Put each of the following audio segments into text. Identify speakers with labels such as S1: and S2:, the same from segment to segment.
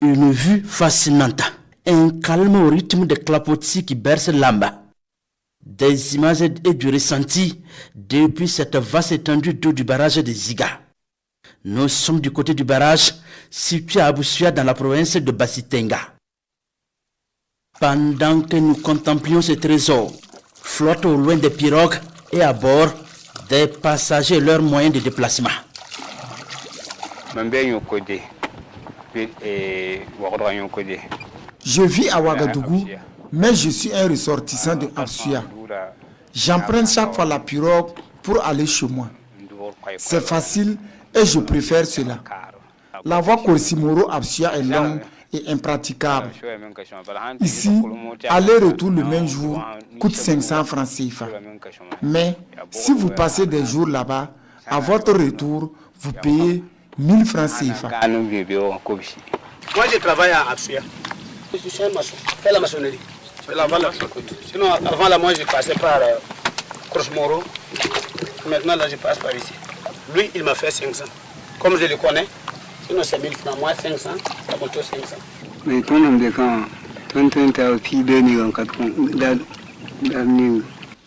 S1: Une vue fascinante, un calme au rythme des clapotis qui bercent l'âme. Des images et du ressenti depuis cette vaste étendue d'eau du barrage de Ziga. Nous sommes du côté du barrage situé à Boussouya dans la province de Basitenga. Pendant que nous contemplions ce trésor, flottent au loin des pirogues et à bord des passagers et leurs moyens de déplacement.
S2: Je vis à Ouagadougou, mais je suis un ressortissant de Absuya. J'emprunte chaque fois la pirogue pour aller chez moi. C'est facile et je préfère cela. La voie Korsimoro-Absuya est longue et impraticable. Ici, aller-retour le même jour coûte 500 francs CFA. Mais si vous passez des jours là-bas, à votre retour, vous payez 1000 francs CFA.
S3: Moi, je travaille à Absuya. Je suis un maçon. Je fais la maçonnerie. Sinon, avant là, moi, je passais par Korsimoro. Maintenant, là, je passe par ici. Lui, il m'a fait 500. Comme je le connais, sinon c'est 1000 francs. Moi, 500, ça monte 500.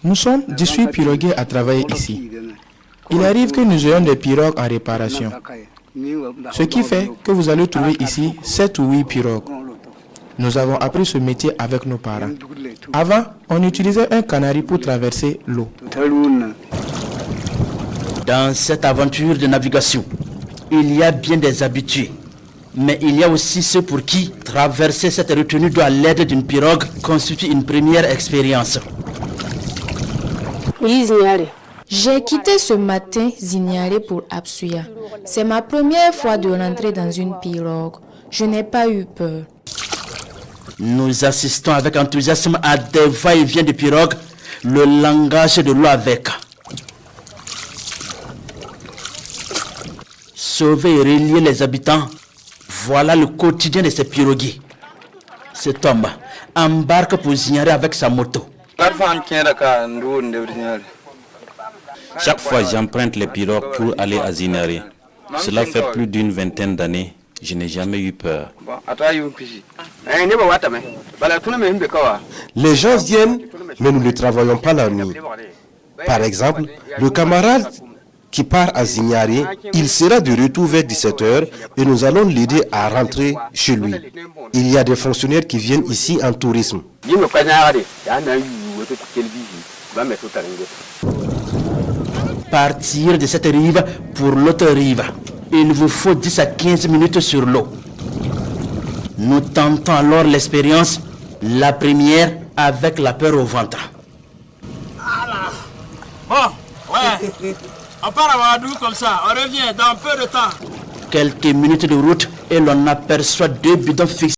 S4: Nous sommes 18 piroguiers à travailler ici. Il arrive que nous ayons des pirogues en réparation. Ce qui fait que vous allez trouver ici 7 ou 8 pirogues. Nous avons appris ce métier avec nos parents. Avant, on utilisait un canari pour traverser l'eau.
S1: Dans cette aventure de navigation, il y a bien des habitués. Mais il y a aussi ceux pour qui traverser cette retenue d'eau à l'aide d'une pirogue constitue une première expérience.
S5: J'ai quitté ce matin Zinyaré pour Absuya. C'est ma première fois de rentrer dans une pirogue. Je n'ai pas eu peur.
S1: Nous assistons avec enthousiasme à des va-et-vient de pirogues, le langage de l'eau avec. Sauver et relier les habitants, voilà le quotidien de ces piroguiers. Cet homme embarque pour Zinyaré avec sa moto.
S6: Chaque fois j'emprunte les pirogues pour aller à Zinyaré. Cela fait plus d'une vingtaine d'années. Je n'ai jamais eu peur.
S7: Les gens viennent, mais nous ne travaillons pas la nuit. Par exemple, le camarade qui part à Zinyaré, il sera de retour vers 17h et nous allons l'aider à rentrer chez lui. Il y a des fonctionnaires qui viennent ici en tourisme.
S1: Partir de cette rive pour l'autre rive. Il vous faut 10 à 15 minutes sur l'eau. Nous tentons alors l'expérience, la première avec la peur au ventre.
S3: Bon, ouais. On part à Ouagadougou comme ça, on revient dans peu de temps.
S1: Quelques minutes de route et l'on aperçoit 2 bidons fixés